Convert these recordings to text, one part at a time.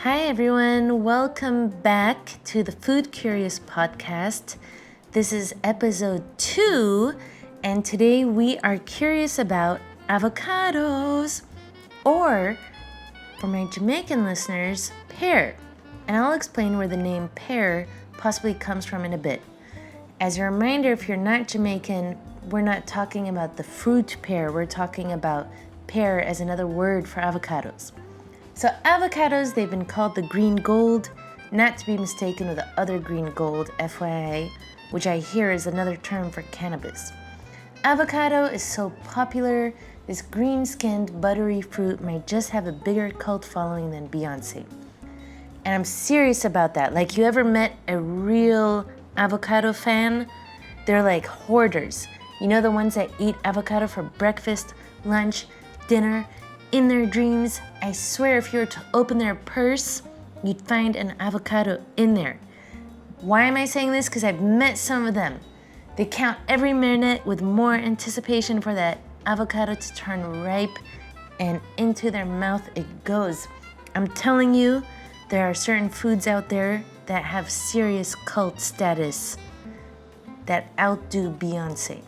Hi everyone, welcome back to the Food Curious podcast. This is episode 2, and today we are curious about avocados, or for my Jamaican listeners, pear. And I'll explain where the name pear possibly comes from in a bit. As a reminder, if you're not Jamaican, we're not talking about the fruit pear, we're talking about pear as another word for avocados. So avocados, they've been called the green gold, not to be mistaken with the other green gold, FYI, which I hear is another term for cannabis. Avocado is so popular, this green-skinned, buttery fruit might just have a bigger cult following than Beyonce. And I'm serious about that. Like, you ever met a real avocado fan? They're like hoarders. You know, the ones that eat avocado for breakfast, lunch, dinner, in their dreams. I swear if you were to open their purse, you'd find an avocado in there. Why am I saying this? Because I've met some of them. They count every minute with more anticipation for that avocado to turn ripe, and into their mouth it goes. I'm telling you, there are certain foods out there that have serious cult status that outdo Beyonce.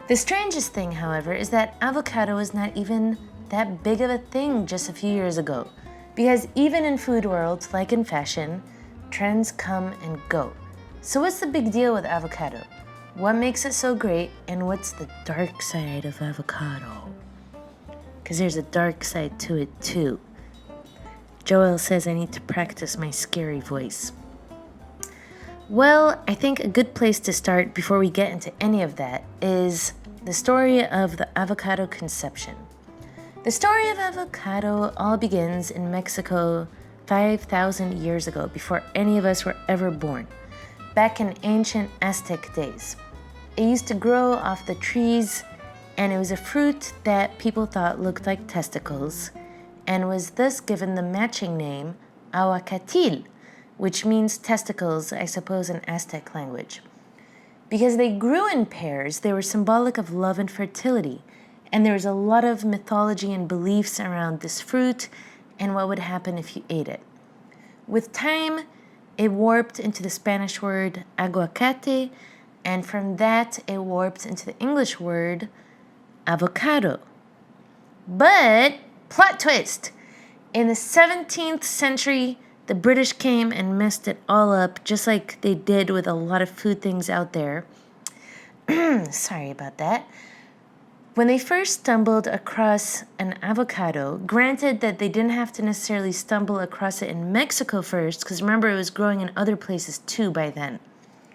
The strangest thing, however, is that avocado is not even that big of a thing just a few years ago, because even in food worlds, like in fashion, trends come and go. So what's the big deal with avocado? What makes it so great, and what's the dark side of avocado? Because there's a dark side to it too. Joel says I need to practice my scary voice. Well, I think a good place to start before we get into any of that is the story of the avocado conception. The story of avocado all begins in Mexico 5,000 years ago, before any of us were ever born, back in ancient Aztec days. It used to grow off the trees, and it was a fruit that people thought looked like testicles, and was thus given the matching name aguacatil, which means testicles, I suppose, in Aztec language. Because they grew in pairs, they were symbolic of love and fertility. And there was a lot of mythology and beliefs around this fruit and what would happen if you ate it. With time, it warped into the Spanish word aguacate, and from that, it warped into the English word avocado. But, plot twist, in the 17th century, the British came and messed it all up, just like they did with a lot of food things out there. Sorry about that. When they first stumbled across an avocado, granted that they didn't have to necessarily stumble across it in Mexico first, because remember it was growing in other places too by then.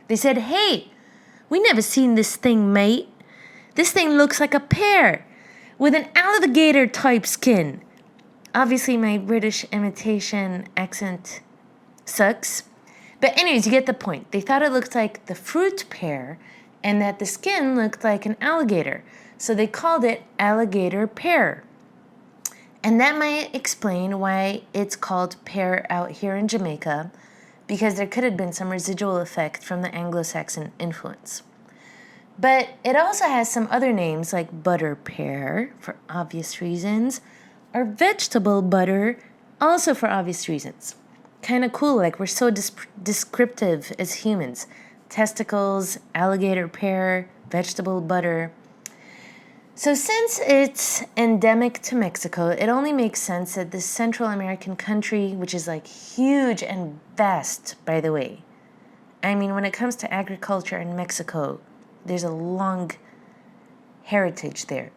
They said, "Hey, we never seen this thing, mate. This thing looks like a pear with an alligator type skin." Obviously my British imitation accent sucks. But anyways, you get the point. They thought it looked like the fruit pear and that the skin looked like an alligator. So they called it alligator pear. And that might explain why it's called pear out here in Jamaica, because there could have been some residual effect from the Anglo-Saxon influence. But it also has some other names like butter pear, for obvious reasons, or vegetable butter, also for obvious reasons. Kind of cool, like we're so descriptive as humans. Testicles, alligator pear, vegetable butter. So since it's endemic to Mexico, it only makes sense that this Central American country, which is like huge and vast, by the way. I mean, when it comes to agriculture in Mexico, there's a long heritage there.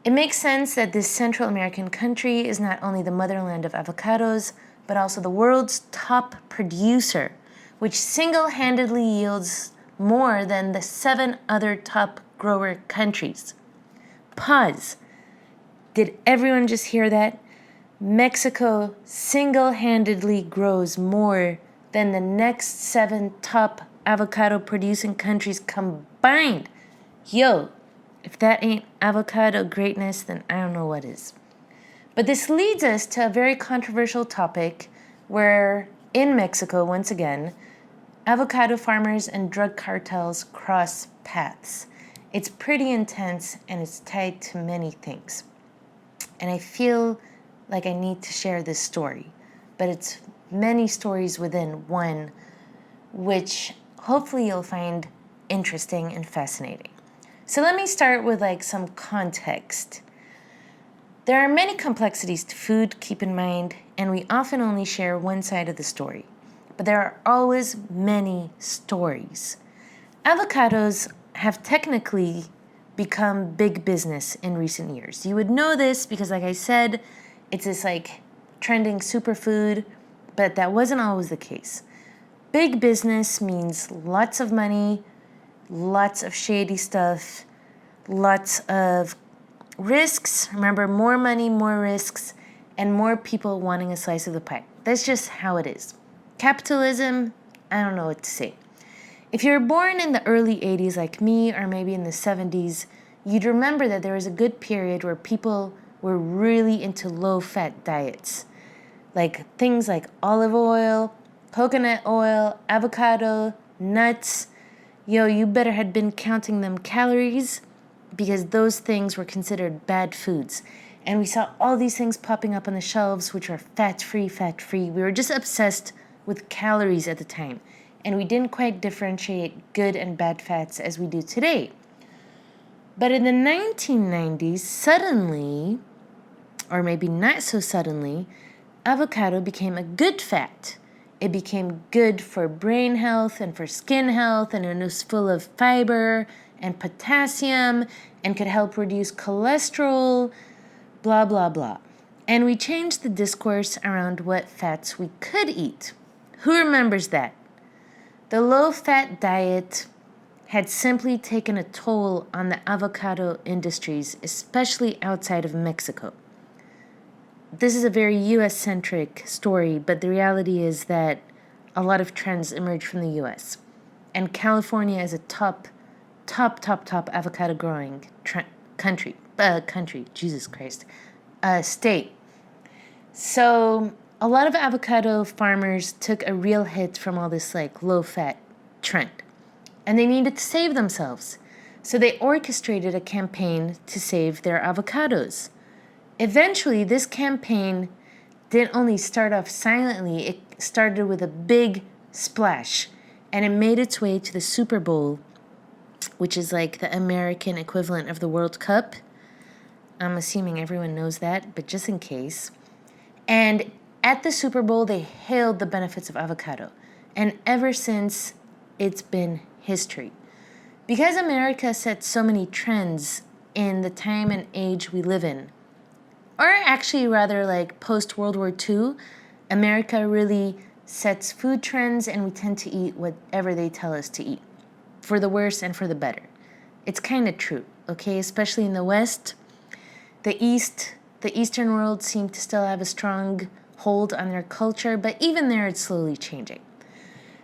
It makes sense that this Central American country is not only the motherland of avocados, but also the world's top producer, which single-handedly yields more than the 7 other top grower countries. Pause. Did everyone just hear that? Mexico single-handedly grows more than the next 7 top avocado producing countries combined. Yo, if that ain't avocado greatness, then I don't know what is. But this leads us to a very controversial topic where, in Mexico, once again, avocado farmers and drug cartels cross paths. It's pretty intense and it's tied to many things. And I feel like I need to share this story. but it's many stories within one, which hopefully you'll find interesting and fascinating. So let me start with some context. There are many complexities to food, keep in mind, and we often only share one side of the story. But there are always many stories. Avocados have technically become big business in recent years. You would know this because, like I said, it's this trending superfood, but that wasn't always the case. Big business means lots of money, lots of shady stuff, lots of risks. Remember, more money, more risks, and more people wanting a slice of the pie. That's just how it is. Capitalism, I don't know what to say. If you were born in the early 80s like me, or maybe in the 70s, you'd remember that there was a good period where people were really into low-fat diets. Things like olive oil, coconut oil, avocado, nuts. You better had been counting them calories because those things were considered bad foods. And we saw all these things popping up on the shelves which are fat-free, fat-free. We were just obsessed with calories at the time. And we didn't quite differentiate good and bad fats as we do today. But in the 1990s, suddenly, or maybe not so suddenly, avocado became a good fat. It became good for brain health and for skin health, and it was full of fiber and potassium and could help reduce cholesterol, blah, blah, blah. And we changed the discourse around what fats we could eat. Who remembers that? The low-fat diet had simply taken a toll on the avocado industries, especially outside of Mexico. This is a very U.S.-centric story, but the reality is that a lot of trends emerge from the U.S. And California is a top avocado growing country, Jesus Christ, state. So a lot of avocado farmers took a real hit from all this low-fat trend, and they needed to save themselves. So they orchestrated a campaign to save their avocados. Eventually, this campaign didn't only start off silently, it started with a big splash, and it made its way to the Super Bowl, which is the American equivalent of the World Cup. I'm assuming everyone knows that, but just in case. And at the Super Bowl, they hailed the benefits of avocado. And ever since, it's been history. Because America set so many trends in the time and age we live in, or actually rather post-World War II, America really sets food trends and we tend to eat whatever they tell us to eat, for the worse and for the better. It's kind of true, okay? Especially in the West. The Eastern world seemed to still have a strong hold on their culture, but even there it's slowly changing.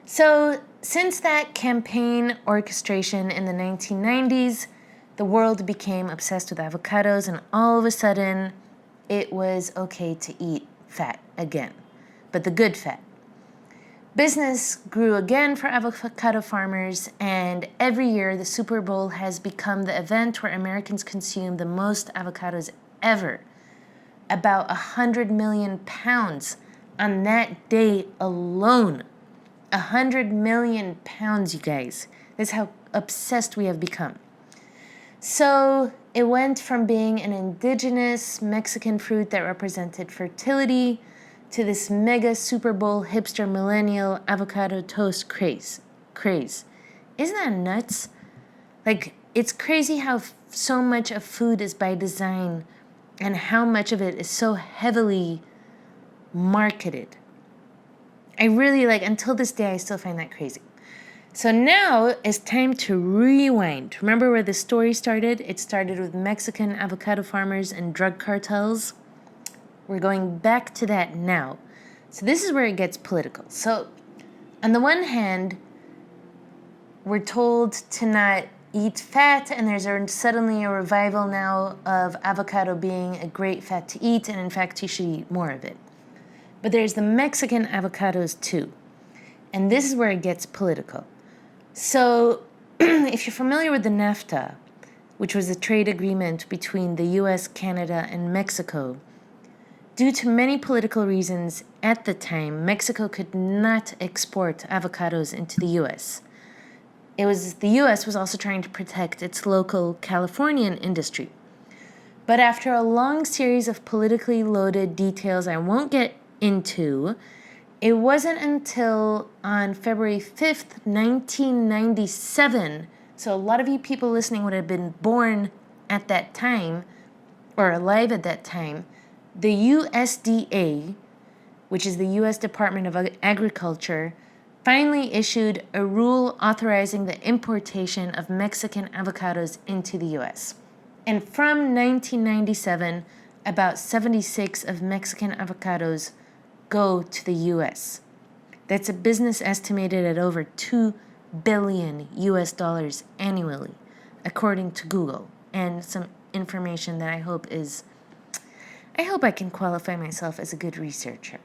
So since that campaign orchestration in the 1990s, the world became obsessed with avocados, and all of a sudden it was okay to eat fat again, but the good fat. Business grew again for avocado farmers, and every year the Super Bowl has become the event where Americans consume the most avocados ever. About 100 million pounds on that day alone. 100 million pounds, you guys. That's how obsessed we have become. So it went from being an indigenous Mexican fruit that represented fertility to this mega Super Bowl hipster millennial avocado toast craze. Isn't that nuts? It's crazy how so much of food is by design and how much of it is so heavily marketed. I really until this day, I still find that crazy. So now it's time to rewind. Remember where the story started? It started with Mexican avocado farmers and drug cartels. We're going back to that now. So this is where it gets political. So on the one hand, we're told to not eat fat, and there's suddenly a revival now of avocado being a great fat to eat, and in fact, you should eat more of it. But there's the Mexican avocados too. And this is where it gets political. So if you're familiar with the NAFTA, which was a trade agreement between the US, Canada, and Mexico, Due to many political reasons at the time, Mexico could not export avocados into the US. The US was also trying to protect its local Californian industry. But after a long series of politically loaded details I won't get into, it wasn't until on February 5th, 1997, so a lot of you people listening would have been born at that time or alive at that time, the USDA, which is the U.S. Department of Agriculture, finally issued a rule authorizing the importation of Mexican avocados into the U.S. And from 1997, about 76 of Mexican avocados go to the U.S. That's a business estimated at over $2 billion US annually, according to Google, and some information that I hope I can qualify myself as a good researcher.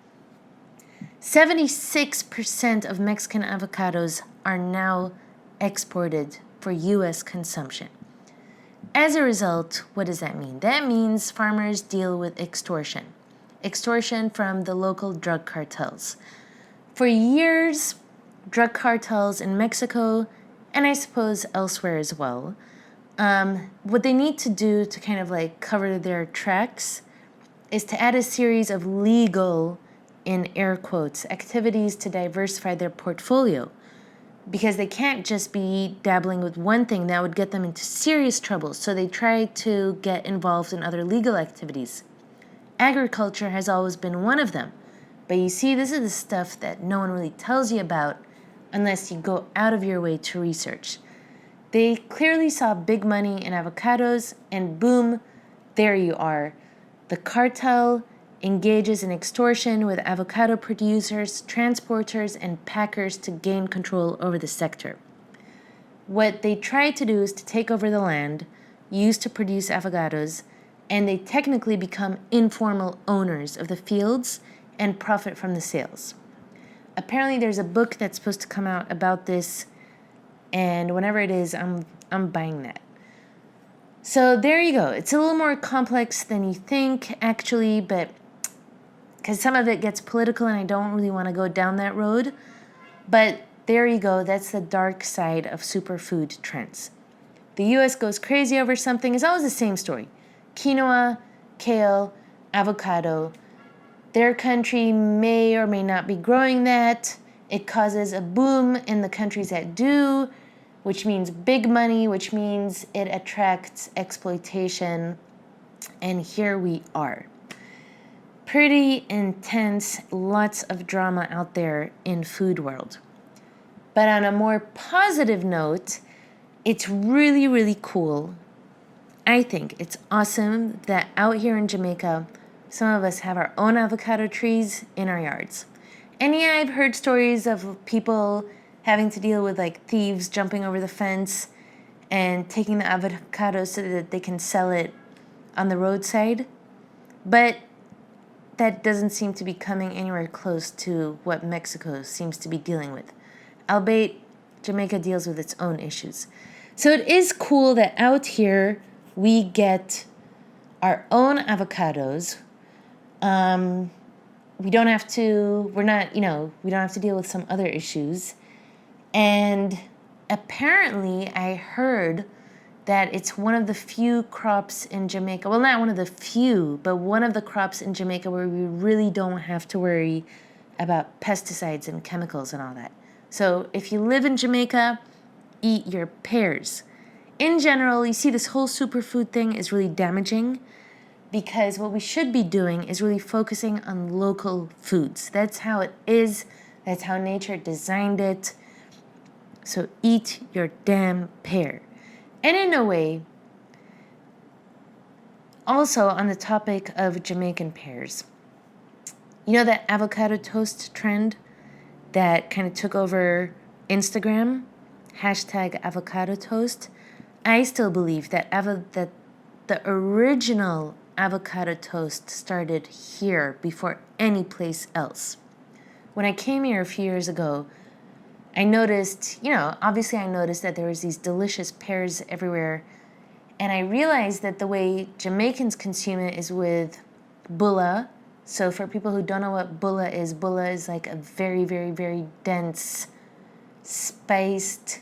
76% of Mexican avocados are now exported for U.S. consumption. As a result, what does that mean? That means farmers deal with extortion from the local drug cartels. For years, drug cartels in Mexico, and I suppose elsewhere as well, what they need to do to kind of like cover their tracks is to add a series of legal, in air quotes, activities to diversify their portfolio. Because they can't just be dabbling with one thing that would get them into serious trouble. So they try to get involved in other legal activities. Agriculture has always been one of them. But you see, this is the stuff that no one really tells you about unless you go out of your way to research. They clearly saw big money in avocados, and boom, there you are. The cartel engages in extortion with avocado producers, transporters, and packers to gain control over the sector. What they try to do is to take over the land used to produce avocados, and they technically become informal owners of the fields and profit from the sales. Apparently there's a book that's supposed to come out about this, and whenever it is, I'm buying that. So there you go. It's a little more complex than you think, actually, but because some of it gets political and I don't really want to go down that road. But there you go. That's the dark side of superfood trends. The U.S. goes crazy over something. It's always the same story. Quinoa, kale, avocado. Their country may or may not be growing that. It causes a boom in the countries that do, which means big money, which means it attracts exploitation. And here we are. Pretty intense, lots of drama out there in food world. But on a more positive note, it's really, really cool. I think it's awesome that out here in Jamaica, some of us have our own avocado trees in our yards. And yeah, I've heard stories of people having to deal with like thieves jumping over the fence and taking the avocado so that they can sell it on the roadside. But that doesn't seem to be coming anywhere close to what Mexico seems to be dealing with. Albeit, Jamaica deals with its own issues. So it is cool that out here we get our own avocados. We don't have to deal with some other issues. And apparently I heard that it's one of the few crops in Jamaica, well, not one of the few, but one of the crops in Jamaica where we really don't have to worry about pesticides and chemicals and all that. So if you live in Jamaica, eat your pears. In general, you see this whole superfood thing is really damaging because what we should be doing is really focusing on local foods. That's how it is. That's how nature designed it. So eat your damn pear. And in a way, also on the topic of Jamaican pears, you know that avocado toast trend that kind of took over Instagram? Hashtag avocado toast. I still believe that that the original avocado toast started here before any place else. When I came here a few years ago, I noticed that there was these delicious pears everywhere. And I realized that the way Jamaicans consume it is with bulla, So for people who don't know what bulla is like a very, very, very dense, spiced,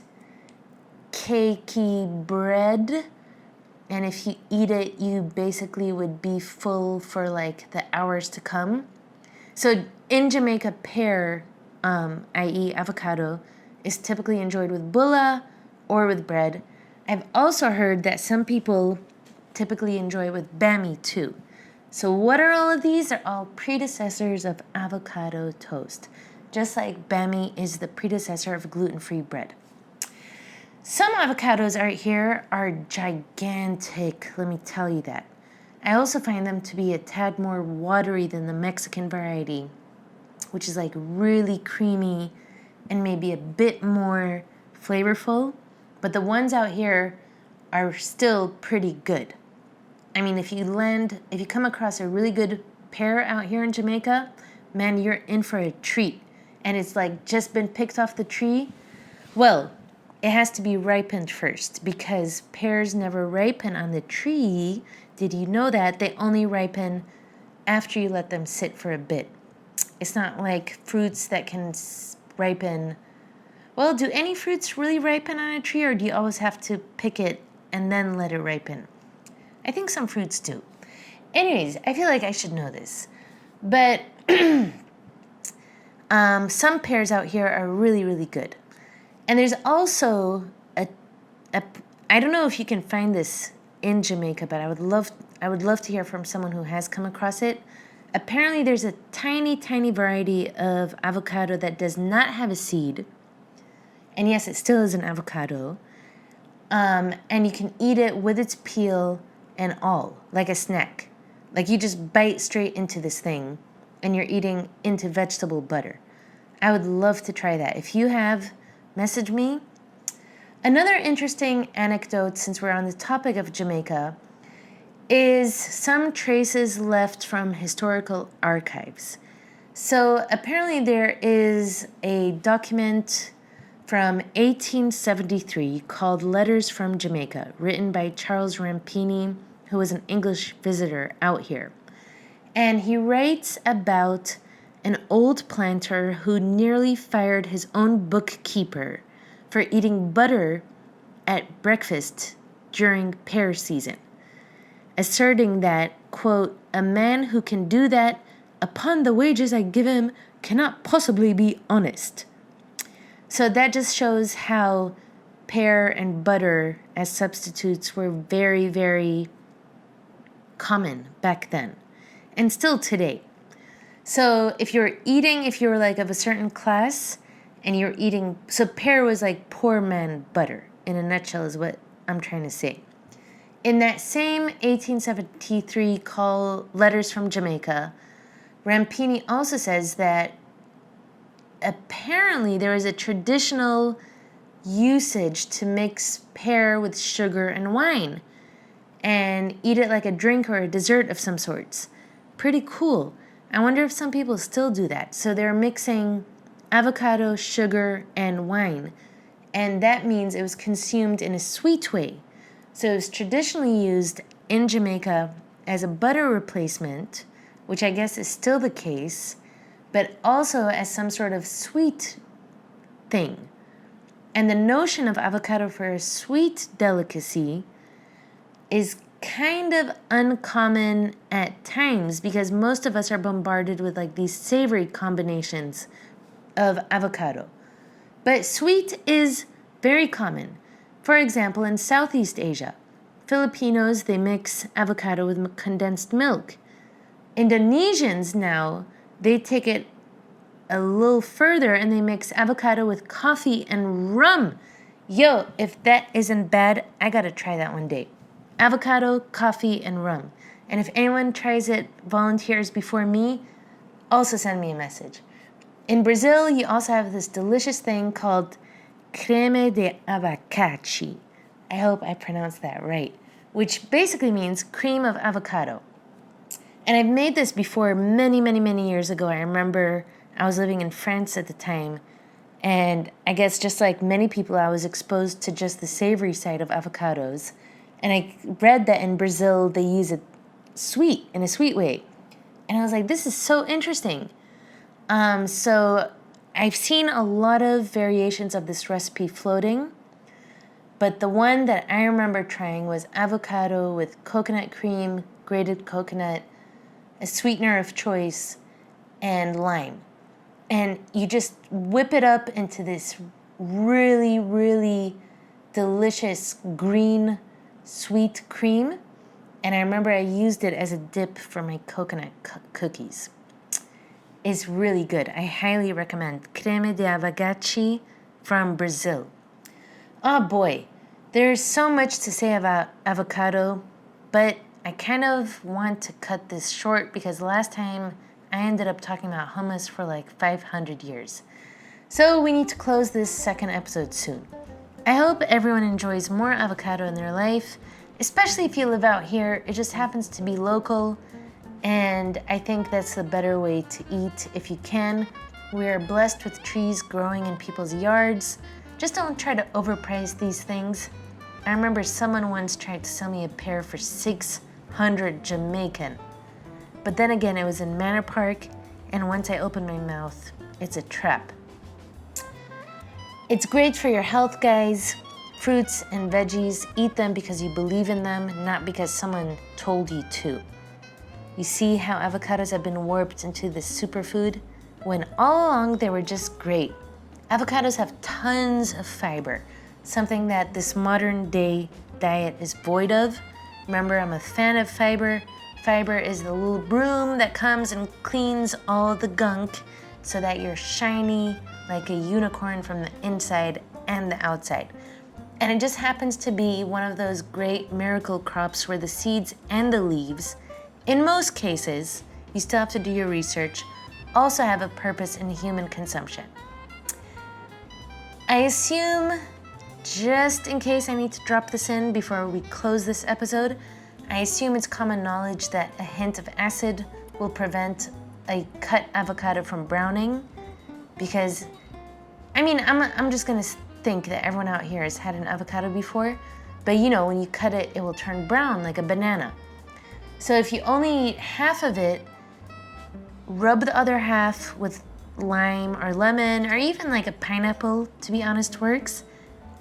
cakey bread. And if you eat it, you basically would be full for like the hours to come. So in Jamaica, pear, i.e. avocado, is typically enjoyed with bulla or with bread. I've also heard that some people typically enjoy it with bami too. So what are all of these? They're all predecessors of avocado toast. Just like bami is the predecessor of gluten-free bread. Some avocados out here are gigantic, let me tell you that. I also find them to be a tad more watery than the Mexican variety, which is like really creamy and maybe a bit more flavorful. But the ones out here are still pretty good. I mean, if you come across a really good pear out here in Jamaica, man, you're in for a treat. And it's like just been picked off the tree. Well, it has to be ripened first because pears never ripen on the tree. Did you know that? They only ripen after you let them sit for a bit. It's not like fruits that can ripen. Well, do any fruits really ripen on a tree, or do you always have to pick it and then let it ripen? I think some fruits do. Anyways, I feel like I should know this. But some pears out here are really, really good. And there's also I don't know if you can find this in Jamaica, but I would love to hear from someone who has come across it. Apparently there's a tiny, tiny variety of avocado that does not have a seed. And yes, it still is an avocado. And you can eat it with its peel and all, like a snack. Like you just bite straight into this thing and you're eating into vegetable butter. I would love to try that. If you have, message me. Another interesting anecdote, since we're on the topic of Jamaica, is some traces left from historical archives. So apparently there is a document from 1873 called Letters from Jamaica, written by Charles Rampini, who was an English visitor out here. And he writes about an old planter who nearly fired his own bookkeeper for eating butter at breakfast during pear season, asserting that, quote, "a man who can do that upon the wages I give him cannot possibly be honest." So that just shows how pear and butter as substitutes were very, very common back then and still today. So if you were like of a certain class and you're eating, so pear was like poor man butter in a nutshell is what I'm trying to say. In that same 1873 call Letters from Jamaica, Rampini also says that apparently there is a traditional usage to mix pear with sugar and wine and eat it like a drink or a dessert of some sorts. Pretty cool. I wonder if some people still do that. So they're mixing avocado, sugar, and wine. And that means it was consumed in a sweet way. So it was traditionally used in Jamaica as a butter replacement, which I guess is still the case, but also as some sort of sweet thing. And the notion of avocado for a sweet delicacy is kind of uncommon at times because most of us are bombarded with like these savory combinations of avocado. But sweet is very common. For example, in Southeast Asia, Filipinos, they mix avocado with condensed milk. Indonesians now, they take it a little further and they mix avocado with coffee and rum. Yo, if that isn't bad, I gotta try that one day. Avocado, coffee, and rum. And if anyone tries it, volunteers before me, also send me a message. In Brazil, you also have this delicious thing called creme de abacate. I hope I pronounced that right, which basically means cream of avocado. And I've made this before many, many, many years ago. I remember I was living in France at the time, and I guess just like many people, I was exposed to just the savory side of avocados. And I read that in Brazil, they use it sweet, in a sweet way. And I was like, this is so interesting. So I've seen a lot of variations of this recipe floating, but the one that I remember trying was avocado with coconut cream, grated coconut, a sweetener of choice, and lime. And you just whip it up into this really, really delicious green sweet cream. And I remember I used it as a dip for my coconut cookies. It's really good. I highly recommend creme de avocado from Brazil. Oh boy, there's so much to say about avocado, but I kind of want to cut this short because last time I ended up talking about hummus for like 500 years. So we need to close this second episode soon. I hope everyone enjoys more avocado in their life, especially if you live out here. It just happens to be local, and I think that's the better way to eat if you can. We are blessed with trees growing in people's yards. Just don't try to overprice these things. I remember someone once tried to sell me a pear for 600 Jamaican. But then again, it was in Manor Park, and once I open my mouth, it's a trap. It's great for your health, guys. Fruits and veggies, eat them because you believe in them, not because someone told you to. You see how avocados have been warped into this superfood when all along they were just great. Avocados have tons of fiber, something that this modern day diet is void of. Remember, I'm a fan of fiber. Fiber is the little broom that comes and cleans all the gunk so that you're shiny like a unicorn from the inside and the outside. And it just happens to be one of those great miracle crops where the seeds and the leaves, in most cases, you still have to do your research, also have a purpose in human consumption. I assume, just in case I need to drop this in before we close this episode, I assume it's common knowledge that a hint of acid will prevent a cut avocado from browning, because, I'm just gonna think that everyone out here has had an avocado before, but when you cut it, it will turn brown like a banana. So if you only eat half of it, rub the other half with lime or lemon, or even like a pineapple, to be honest, works.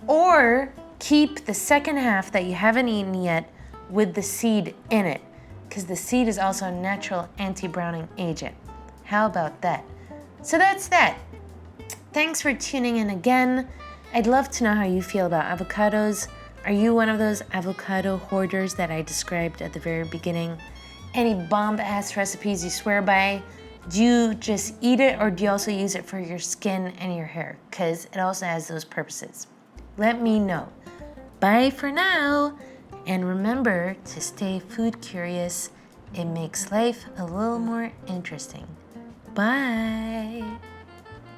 Or keep the second half that you haven't eaten yet with the seed in it, because the seed is also a natural anti-browning agent. How about that? So that's that. Thanks for tuning in again. I'd love to know how you feel about avocados. Are you one of those avocado hoarders that I described at the very beginning? Any bomb-ass recipes you swear by? Do you just eat it, or do you also use it for your skin and your hair? Because it also has those purposes. Let me know. Bye for now. And remember to stay food curious. It makes life a little more interesting. Bye.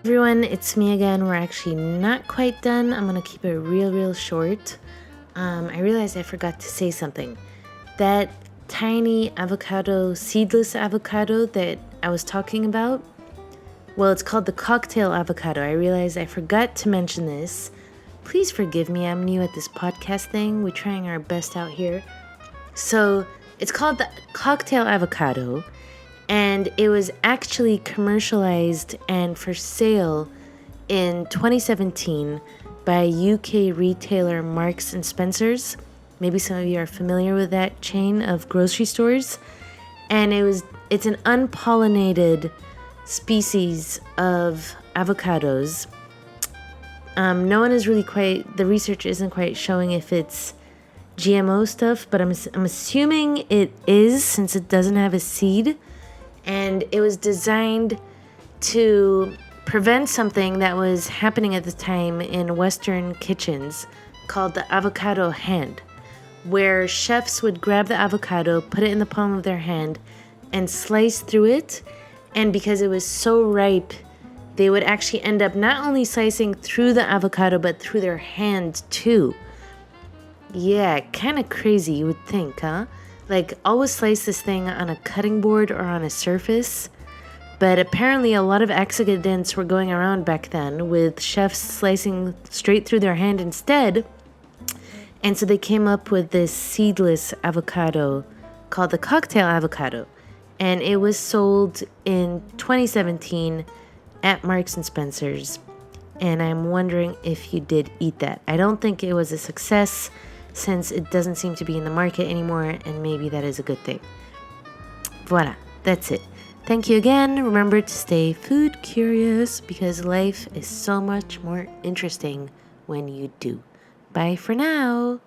Everyone, it's me again. We're actually not quite done. I'm going to keep it real short. I realized I forgot to say something. That tiny avocado, seedless avocado that I was talking about, well, it's called the cocktail avocado. I realized I forgot to mention this. Please forgive me, I'm new at this podcast thing. We're trying our best out here. So it's called the cocktail avocado, and it was actually commercialized and for sale in 2017 by UK retailer Marks and Spencer's. Maybe some of you are familiar with that chain of grocery stores. And it's an unpollinated species of avocados. No one is really the research isn't quite showing if it's GMO stuff, but I'm assuming it is, since it doesn't have a seed. And it was designed to prevent something that was happening at the time in Western kitchens called the avocado hand, where chefs would grab the avocado, put it in the palm of their hand, and slice through it. And because it was so ripe, they would actually end up not only slicing through the avocado, but through their hand too. Yeah, kind of crazy, you would think, huh? Like, always slice this thing on a cutting board or on a surface. But apparently a lot of accidents were going around back then with chefs slicing straight through their hand instead. And so they came up with this seedless avocado called the cocktail avocado. and it was sold in 2017 at Marks and Spencer's. And I'm wondering if you did eat that. I don't think it was a success since it doesn't seem to be in the market anymore, and maybe that is a good thing. Voila, that's it. Thank you again. Remember to stay food curious because life is so much more interesting when you do. Bye for now.